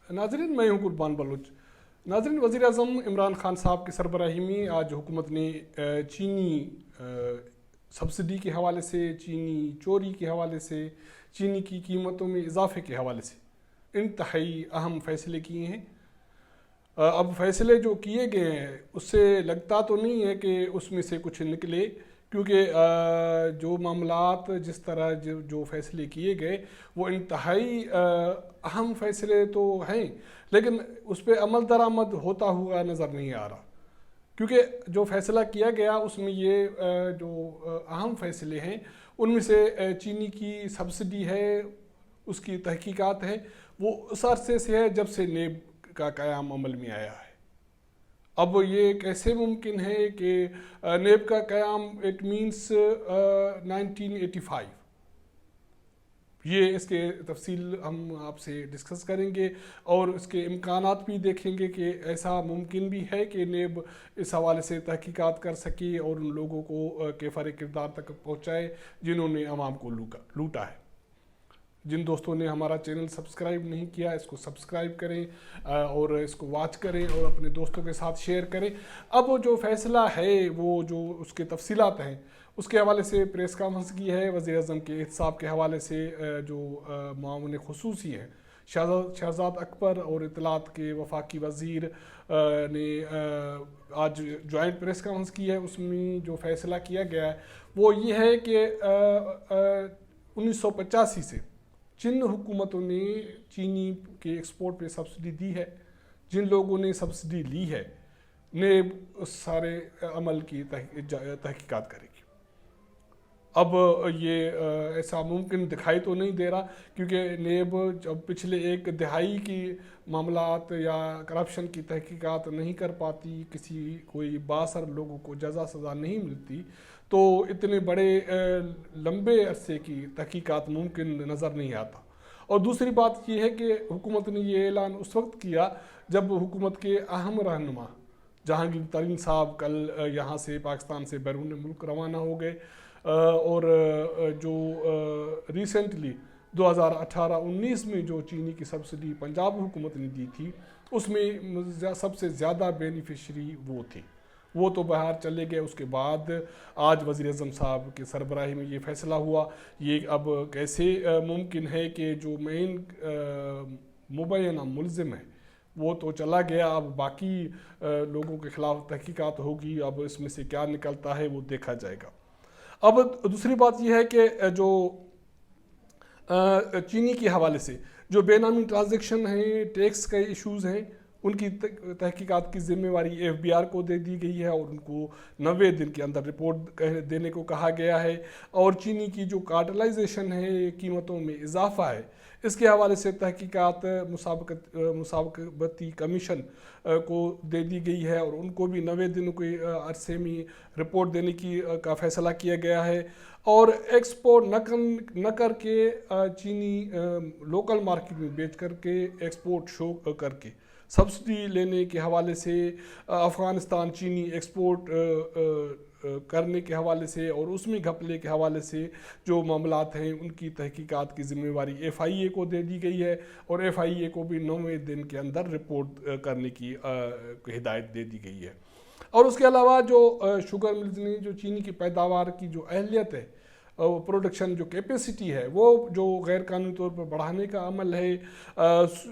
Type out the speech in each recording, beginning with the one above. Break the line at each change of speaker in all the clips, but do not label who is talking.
ناظرین، میں ہوں قربان بلوچ۔ ناظرین، وزیر اعظم عمران خان صاحب کی سربراہی میں آج حکومت نے چینی سبسڈی کے حوالے سے، چینی چوری کے حوالے سے، چینی کی قیمتوں میں اضافے کے حوالے سے انتہائی اہم فیصلے کیے ہیں۔ اب فیصلے جو کیے گئے ہیں اس سے لگتا تو نہیں ہے کہ اس میں سے کچھ نکلے، کیونکہ جو معاملات جس طرح جو فیصلے کیے گئے وہ انتہائی اہم فیصلے تو ہیں، لیکن اس پہ عمل درآمد ہوتا ہوا نظر نہیں آ رہا، کیونکہ جو فیصلہ کیا گیا اس میں یہ جو اہم فیصلے ہیں ان میں سے چینی کی سبسڈی ہے، اس کی تحقیقات ہے، وہ اس عرصے سے ہے جب سے نیب کا قیام عمل میں آیا ہے۔ اب یہ کیسے ممکن ہے کہ نیب کا قیام اٹ مینس 1985، یہ اس کے تفصیل ہم آپ سے ڈسکس کریں گے اور اس کے امکانات بھی دیکھیں گے کہ ایسا ممکن بھی ہے کہ نیب اس حوالے سے تحقیقات کر سکے اور ان لوگوں کو کیفر کردار تک پہنچائے جنہوں نے عوام کو لوٹا ہے۔ جن دوستوں نے ہمارا چینل سبسکرائب نہیں کیا اس کو سبسکرائب کریں اور اس کو واچ کریں اور اپنے دوستوں کے ساتھ شیئر کریں۔ اب جو فیصلہ ہے وہ جو اس کے تفصیلات ہیں اس کے حوالے سے پریس کانفرنس کی ہے۔ وزیر اعظم کے احتساب کے حوالے سے جو معاون خصوصی ہیں شہزاد اکبر اور اطلاعات کے وفاقی وزیر نے آج جوائنٹ پریس کانفرنس کی ہے۔ اس میں جو فیصلہ کیا گیا ہے وہ یہ ہے کہ 1985 سے جن حکومتوں نے چینی کے ایکسپورٹ پہ سبسڈی دی ہے، جن لوگوں نے سبسڈی لی ہے، نیب اس سارے عمل کی تحقیقات کرے گی۔ اب یہ ایسا ممکن دکھائی تو نہیں دے رہا، کیونکہ نیب جب پچھلے ایک دہائی کی معاملات یا کرپشن کی تحقیقات نہیں کر پاتی، کوئی بااثر لوگوں کو جزا سزا نہیں ملتی، تو اتنے بڑے لمبے عرصے کی تحقیقات ممکن نظر نہیں آتا۔ اور دوسری بات یہ ہے کہ حکومت نے یہ اعلان اس وقت کیا جب حکومت کے اہم رہنما جہانگیر ترین صاحب کل یہاں سے پاکستان سے بیرون ملک روانہ ہو گئے، اور جو ریسنٹلی 2018-19 میں جو چینی کی سبسڈی پنجاب حکومت نے دی تھی اس میں سب سے زیادہ بینیفیشری وہ تھے، وہ تو باہر چلے گئے۔ اس کے بعد آج وزیر اعظم صاحب کے سربراہی میں یہ فیصلہ ہوا۔ یہ اب کیسے ممکن ہے کہ جو مین مبینہ ملزم ہے وہ تو چلا گیا، اب باقی لوگوں کے خلاف تحقیقات ہوگی، اب اس میں سے کیا نکلتا ہے وہ دیکھا جائے گا۔ اب دوسری بات یہ ہے کہ جو چینی کے حوالے سے جو بے نامی ٹرانزیکشن ہیں، ٹیکس کے ایشوز ہیں، ان کی تحقیقات کی ذمہ واری FBR کو دے دی گئی ہے اور ان کو 90 دن کے اندر رپورٹ دینے کو کہا گیا ہے۔ اور چینی کی جو کارٹلائزیشن ہے، قیمتوں میں اضافہ ہے، اس کے حوالے سے تحقیقات مسابقتی کمیشن کو دے دی گئی ہے اور ان کو بھی 90 دنوں کے عرصے میں رپورٹ دینے کا فیصلہ کیا گیا ہے۔ اور ایکسپورٹ نہ کر کے چینی لوکل مارکیٹ میں بیچ کر کے ایکسپورٹ شو کر کے سبسڈی لینے کے حوالے سے افغانستان چینی ایکسپورٹ کرنے کے حوالے سے اور اس میں گھپلے کے حوالے سے جو معاملات ہیں ان کی تحقیقات کی ذمہ واری FIA کو دے دی گئی ہے اور FIA کو بھی 90 دن کے اندر رپورٹ کرنے کی ہدایت دے دی گئی ہے۔ اور اس کے علاوہ جو شوگر ملز نے جو چینی کی پیداوار کی جو اہلیت ہے، پروڈکشن جو کیپیسٹی ہے، وہ جو غیر قانونی طور پر بڑھانے کا عمل ہے،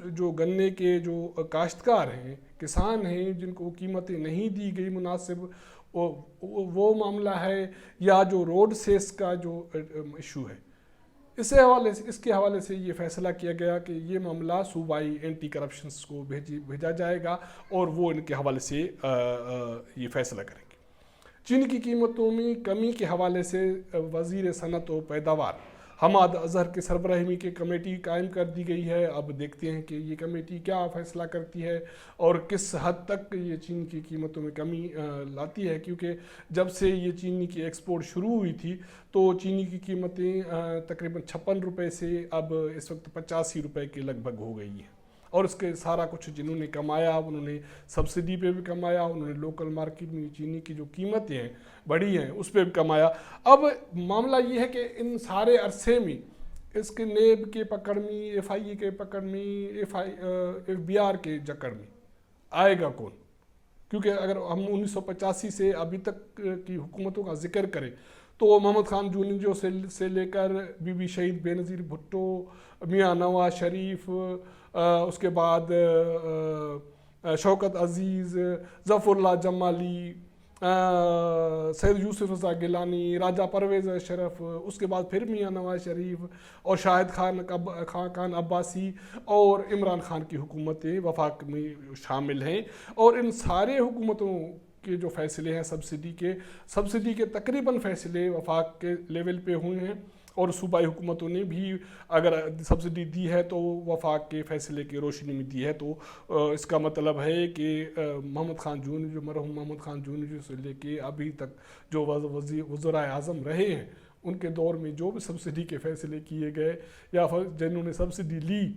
جو گنے کے جو کاشتکار ہیں، کسان ہیں جن کو قیمتیں نہیں دی گئی مناسب، وہ معاملہ ہے، یا جو روڈ سیس کا جو ایشو ہے، اس کے حوالے سے یہ فیصلہ کیا گیا کہ یہ معاملہ صوبائی اینٹی کرپشنز کو بھیجا جائے گا اور وہ ان کے حوالے سے یہ فیصلہ کریں گے۔ چینی کی قیمتوں میں کمی کے حوالے سے وزیر صنعت و پیداوار حماد اظہر کے سربراہی کی کمیٹی قائم کر دی گئی ہے۔ اب دیکھتے ہیں کہ یہ کمیٹی کیا فیصلہ کرتی ہے اور کس حد تک یہ چینی کی قیمتوں میں کمی لاتی ہے، کیونکہ جب سے یہ چینی کی ایکسپورٹ شروع ہوئی تھی تو چینی کی قیمتیں تقریباً 56 روپے سے اب اس وقت 85 روپے کے لگ بھگ ہو گئی ہیں، اور اس کے سارا کچھ جنہوں نے کمایا انہوں نے سبسڈی پہ بھی کمایا، انہوں نے لوکل مارکیٹ میں چینی کی جو قیمتیں ہیں بڑی ہیں اس پہ بھی کمایا۔ اب معاملہ یہ ہے کہ ان سارے عرصے میں اس کے نیب کے پکڑ میں، ایف آئی اے کے پکڑ میں، ایف بی آر کے جکڑ میں آئے گا کون؟ کیونکہ اگر ہم 1985 سے ابھی تک کی حکومتوں کا ذکر کریں تو محمد خان جونیجو سے لے کر بی بی شہید بے نظیر بھٹو، میاں نواز شریف، اس کے بعد شوکت عزیز، ظفر اللہ جمالی، سید یوسف رضا گیلانی، راجہ پرویز اشرف، اس کے بعد پھر میاں نواز شریف اور شاہد خان عباسی اور عمران خان کی حکومتیں وفاق میں شامل ہیں. اور ان سارے حکومتوں کے جو فیصلے ہیں سبسڈی کے تقریباً فیصلے وفاق کے لیول پہ ہوئے ہیں، اور صوبائی حکومتوں نے بھی اگر سبسڈی دی ہے تو وفاق کے فیصلے کی روشنی میں دی ہے. تو اس کا مطلب ہے کہ محمد خان جونیجو، مرحوم محمد خان جونیجو سے لے کے ابھی تک جو وزرائے اعظم رہے ہیں ان کے دور میں جو بھی سبسڈی کے فیصلے کیے گئے یا جنہوں نے سبسڈی لی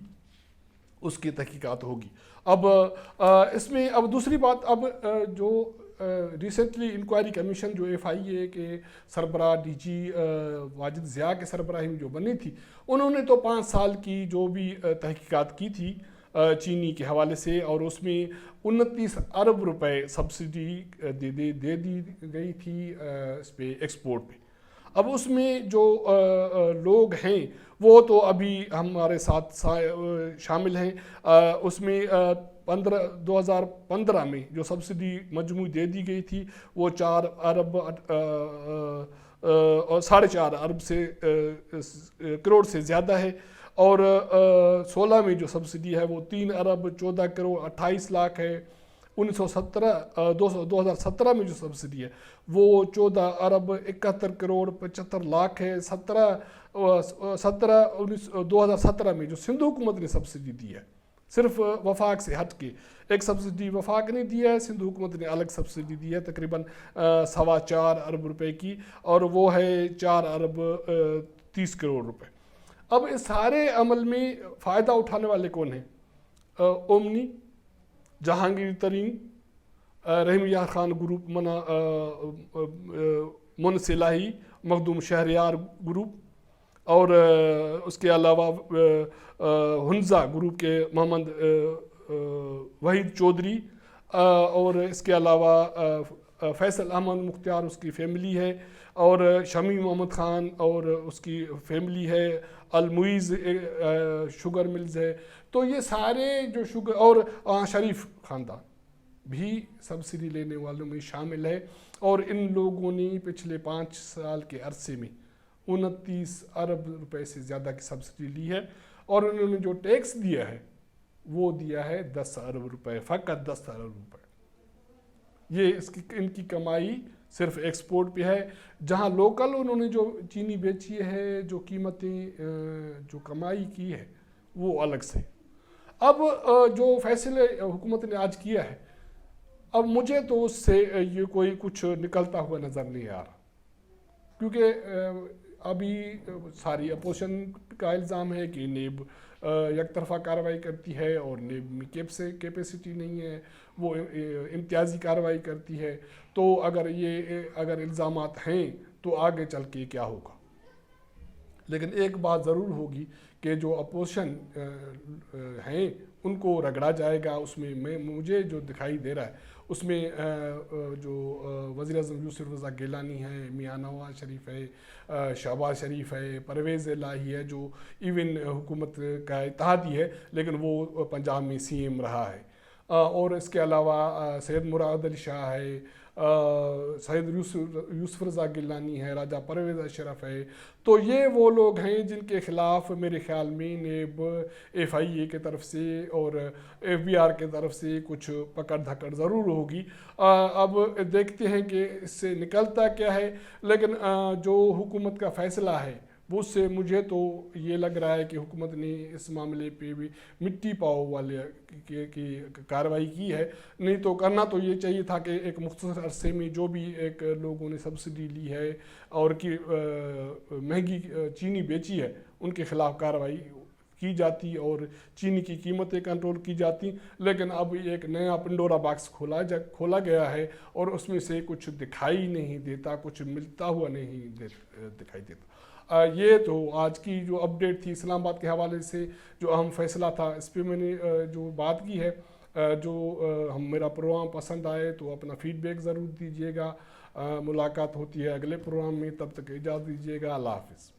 اس کی تحقیقات ہوگی. اب اس میں اب دوسری بات، اب جو ریسنٹلی انکوائری کمیشن جو ایف آئی اے کے سربراہ ڈی جی واجد ضیاء کے سربراہی میں جو بنی تھی، انہوں نے تو 5 سال کی جو بھی تحقیقات کی تھی چینی کے حوالے سے، اور اس میں 29 ارب روپے سبسڈی دے دی گئی تھی اس پہ ایکسپورٹ پہ. اب اس میں جو لوگ ہیں وہ تو ابھی ہمارے ساتھ شامل ہیں. اس میں 2015 میں جو سبسڈی مجموعی دے دی گئی تھی وہ 4 ارب اور 4.5 ارب سے کروڑ سے زیادہ ہے. اور 16 میں جو سبسڈی ہے وہ 3 ارب 14 کروڑ 28 لاکھ ہے. 2017 میں جو سبسڈی ہے وہ 14 ارب 71 کروڑ 75 لاکھ ہے. 2017 میں جو سندھ حکومت نے سبسڈی دی ہے صرف وفاق سے ہٹ کے، ایک سبسڈی وفاق نے دیا ہے، سندھ حکومت نے الگ سبسڈی دی ہے تقریباً 4.25 ارب روپے کی، اور وہ ہے 4 ارب 30 کروڑ روپے. اب اس سارے عمل میں فائدہ اٹھانے والے کون ہیں؟ اومنی، جہانگیر ترین، رحیم یار خان گروپ، من صلاحی، مخدوم شہریار گروپ، اور اس کے علاوہ ہنزا گروپ کے محمد وحید چودھری، اور اس کے علاوہ فیصل احمد مختار اس کی فیملی ہے، اور شمی محمد خان اور اس کی فیملی ہے، المعیز شوگر ملز ہے. تو یہ سارے جو شوگر، اور شریف خاندان بھی سبسڈی لینے والوں میں شامل ہے. اور ان لوگوں نے پچھلے 5 سال کے عرصے میں 29 ارب روپے سے زیادہ کی سبسڈی لی ہے، اور انہوں نے جو ٹیکس دیا ہے وہ دیا ہے 10 ارب روپے، فقط 10 ارب روپے. یہ ان کی کمائی صرف ایکسپورٹ پہ ہے، جہاں لوکل انہوں نے جو چینی بیچی ہے، جو قیمتیں جو کمائی کی ہے وہ الگ سے. اب جو فیصلے حکومت نے آج کیا ہے، اب مجھے تو اس سے یہ کوئی کچھ نکلتا ہوا نظر نہیں آ رہا، کیونکہ ابھی ساری اپوزیشن کا الزام ہے کہ نیب یک طرفہ کارروائی کرتی ہے، اور نیب میں کیپیسٹی نہیں ہے، وہ امتیازی کارروائی کرتی ہے. تو اگر الزامات ہیں تو آگے چل کے کیا ہوگا؟ لیکن ایک بات ضرور ہوگی کہ جو اپوزیشن ہیں ان کو رگڑا جائے گا. اس میں مجھے جو دکھائی دے رہا ہے اس میں جو وزیر اعظم یوسف رضا گیلانی ہے، میاں نواز شریف ہے، شہباز شریف ہے، پرویز الہی ہے، جو ایون حکومت کا اتحادی ہے لیکن وہ پنجاب میں سی ایم رہا ہے، اور اس کے علاوہ سید مراد علی شاہ ہے، سید یوسف رضا گیلانی ہے، راجہ پرویز اشرف ہے. تو یہ وہ لوگ ہیں جن کے خلاف میرے خیال میں نیب، ایف آئی اے کی طرف سے اور ایف بی آر کی طرف سے کچھ پکڑ دھکڑ ضرور ہوگی. اب دیکھتے ہیں کہ اس سے نکلتا کیا ہے. لیکن جو حکومت کا فیصلہ ہے وہ اس سے مجھے تو یہ لگ رہا ہے کہ حکومت نے اس معاملے پہ بھی مٹی پاؤ والے کی کارروائی کی ہے. نہیں تو کرنا تو یہ چاہیے تھا کہ ایک مختصر عرصے میں جو بھی ایک لوگوں نے سبسڈی لی ہے اور کی مہنگی چینی بیچی ہے ان کے خلاف کارروائی کی جاتی اور چینی کی قیمتیں کنٹرول کی جاتی. لیکن اب ایک نیا پینڈورا باکس کھولا گیا ہے اور اس میں سے کچھ دکھائی نہیں دیتا، کچھ ملتا ہوا نہیں دکھائی دیتا. یہ تو آج کی جو اپڈیٹ تھی اسلام آباد کے حوالے سے جو اہم فیصلہ تھا، اس پہ میں نے جو بات کی ہے. جو میرا پروگرام پسند آئے تو اپنا فیڈ بیک ضرور دیجیے گا. ملاقات ہوتی ہے اگلے پروگرام میں، تب تک اجازت دیجیے گا. اللہ حافظ.